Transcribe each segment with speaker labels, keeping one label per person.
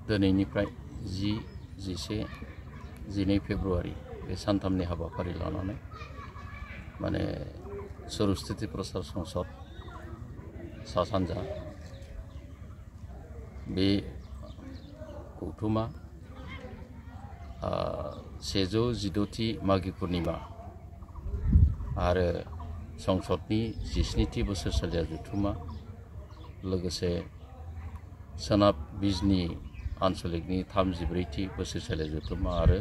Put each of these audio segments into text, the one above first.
Speaker 1: दिनैनिफ्राय 10, 11, 12 फेब्रुवारि बे सानथामनि हाबाफारि लानानै माने सरस्वती प्रसाद संसद सा सानजा बे गौथुमा 116थि मागि पुर्णिमा आरो संसदनि 17थि बोसोरसालिया जथुमा लोगोसे सोनाब बिजनी आन्चलिकनि 34थि बोसोरसालिया जथुमा आरो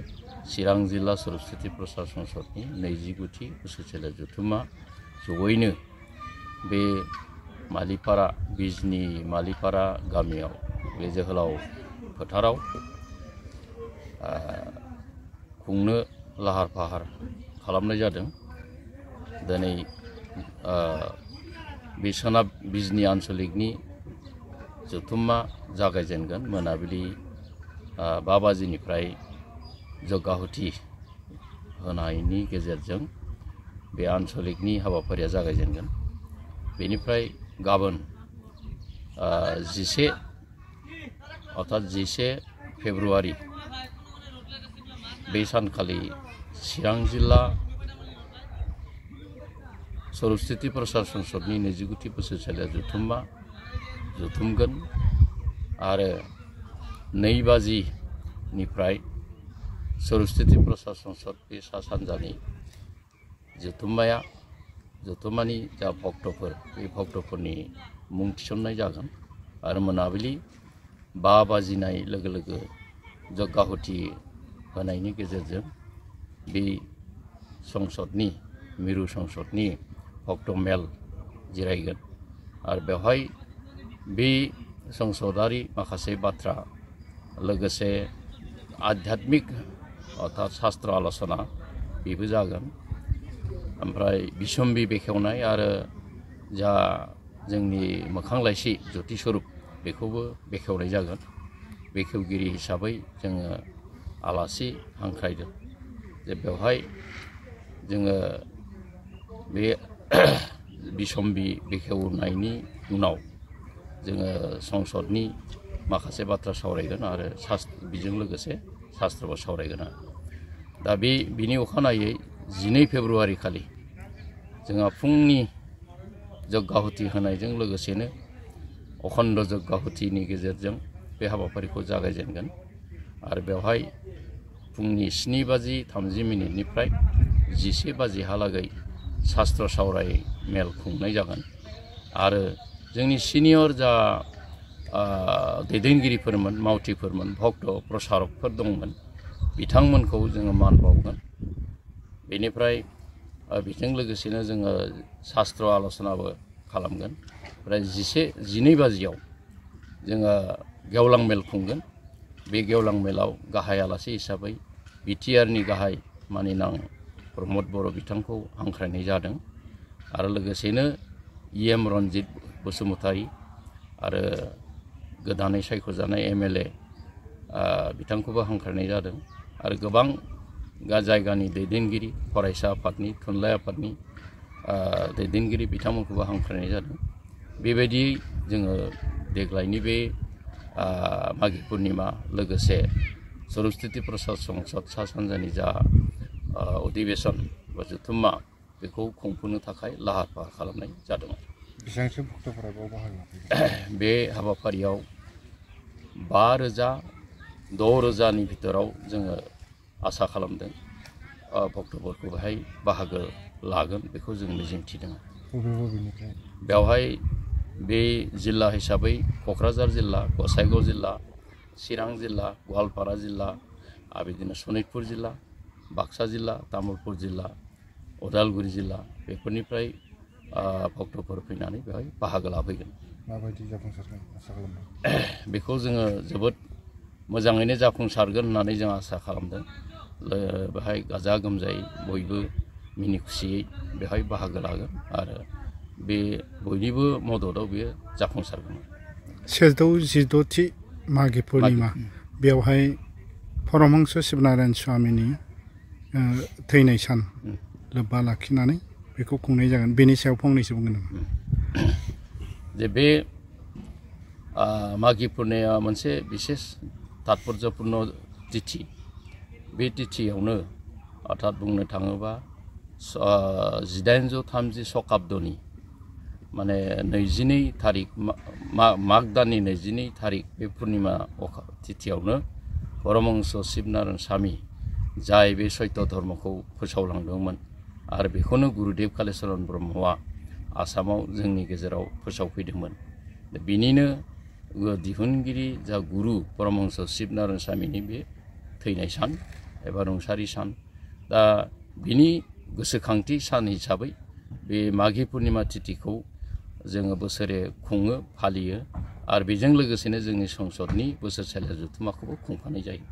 Speaker 1: चिरां जिल्ला सरस्वती प्रसाद संसदनि 29थि बोसोरसालिया जथुमा जयैनो बे मालिपारा बिजनी मालिपारा गामियाव बे जोहोलाव फोथाराव खुंनो लाहार फाहार खालामनाय जादों। दिनै बे सोनाब बिजनी आन्चलिकनि जथुमा जागायजेनगोन मोनाबिलि 5 बाजिनिफ्राय जग्गाहुति होनायनि गेजेरजों बे आन्चलिकनि हाबाफारिया जागायजेनगोन। बेनिफ्राय गाबोन 11 फेब्रुवारि बे सानखालि चिरां जिल्ला सरस्वती प्रसाद संसदनि 29थि बोसोरसालिया जथुमगोन आरो 2 बाजिनिफ्राय सरस्वती प्रसाद संसद बे सा सानजानि जथुमानि जा भक्तफोर बे भक्तफोरनि मुं थिसननाय जागोन आरो मोनाबिलि 5 बाजिनाय लोगो लोगो जग्गाहुति होनायनि गेजेरजों बे संसदनि मिरु संसदनि भक्त मेल जिरायगोन आरो बेवहाय बे संसदारि माखासे बाथ्रा लोगोसे आध्यात्मिक अर्थात शास्त्र आलोचना बेबो जागोन। ओमफ्राय बिसम्बि बेखेवनाय आरो जा जोंनि मोखां लाइसि ज्योति स्वरूप बेखौबो बेखेवनाय जागोन। बेखेवगिरि हिसाबै जोङो आलासि हांख्रायदों जे बेवहाय जोङो बे बिसम्बि बेखेवनायनि उनाव जोङो संसदनि माखासे बाथ्रा सावरायगोन आरो बेजों लोगोसे शास्त्रबो सावरायगोन। दा बिनि अखानायै 12 फेब्रुवारि खालि जोंहा फुंनि जग्गाहुति होनायजों लोगोसेनो अखण्ड जग्गाहुतिनि गेजेरजों बे हाबाफारिखौ जागायजेनगोन आरो बेवहाय फुंनि 7:30निफ्राय 11 बाजिहालागै शास्त्र सावराय मेल खुंनाय जागोन आरो जोंनि सिनियर जा दैदेनगिरिफोरमोन मावथिफोरमोन भक्त प्रसारकफोर दंमोन बिथांमोनखौ जोङो मान बावगोन। बेनिफ्राय बेजों लोगोसेनो जोङो शास्त्र आलोचनाबो खालामगोन। ओमफ्राय 12 बाजियाव जोङो गेवलां मेल खुंगोन। बे गेवलां मेलाव गाहाय आलासि हिसाबै बिटिआरनि गाहाय मानिनां प्रमद बर' बिथांखौ हांख्रायनाय जादों आरो लोगोसेनो इएम रन्जित बसुमतारी आरो गोदानै सायख'जानाय एमएलए बिथांखौबो हांख्रायनाय जादों आरो गोबां जायगानि दैदेनगिरि फरायसा आफादनि थुनलाइ आफादनि दैदेनगिरि बिथांमोनखौबो हांख्रायनाय जादों। बेबायदियै जोङो देग्लायनि बे मागि पुर्णिमा लोगोसे सरस्वती प्रसाद संसद सा सानजानि जा अधिवेशन बा जथुम्मा बेखौ खुंफुंनो थाखाय लाहार फाहार खालामनाय जादों।
Speaker 2: बेसेबांसो भक्तफोरा बाव बाहागो लाफैगोन?
Speaker 1: बे हाबाफारियाव 5,000 6,000नि भितराव जोङो आसा खालामदों भक्तफोरखौ बेहाय बाहागो लागोन बेखौ जों मिजिंथिदों।
Speaker 2: बबेनिफ्राय?
Speaker 1: बेवहाय बे जिल्ला हिसाबै क'क्राझार जिल्ला, गसाइगाव जिल्ला, चिरां जिल्ला, गवालपारा जिल्ला आरो बिदिनो सनितपुर जिल्ला, बाक्सा जिल्ला, तामुलपुर जिल्ला, उदालगुरि जिल्ला बेफोरनिफ्राय भक्तफोर फैनानै बेवहाय बाहागो लाफैगोन।
Speaker 2: माबायदि जाफुंसारगोन आसा खालामदों?
Speaker 1: बेखौ जोङो जोबोद मोजाङैनो जाफुंसारगोन होननानै जों आसा खालामदों। बेहाय गाजा गोमजायै बयबो मिनि खुसियै बेहाय बाहागो लागोन आरो बे बयनिबो मददाव बेयो जाफुंसारगोन।
Speaker 3: 116थि मागि पुर्णिमा बेवहाय परमहंस शिबनारायण स्वामिनि थैनाय सान लोब्बा लाखिनानै बेखौ खुंनाय जागोन। बेनि सायाव फंनैसो बुंगोन नामा?
Speaker 1: जे बे मागि पुर्णिमा मोनसे बिसेस तात्पर्यपूर्ण तिथि बे तिथियावनो अर्थात बुंनो थाङोबा 1830 शकाब्दनि माने 22 तारिख माग दाननि 22 तारिख बे पुर्णिमा तिथियावनो परमहंस शिवनारायण स्वामी जाय बे सत्य धर्मखौ फोसावलांदोंमोन आरो बेखौनो गुरुदेव कालिचरण ब्रह्मआ आसामाव जोंनि गेजेराव फोसावफैदोंमोन बिनिनो दिहुनगिरि जा गुरु परमहंस शिवनारायण स्वामीनि बे थैनाय सान एबा रुंसारि सान दा बिनि गोसोखांथि सान हिसाबै बे माघी पुर्णिमा तिथिखौ जोङो बोसोरे खुङो फालियो आरो बेजों लोगोसेनो जोंनि संसदनि बोसोरसालिया जथुम्माखौबो खुंफानाय जायो।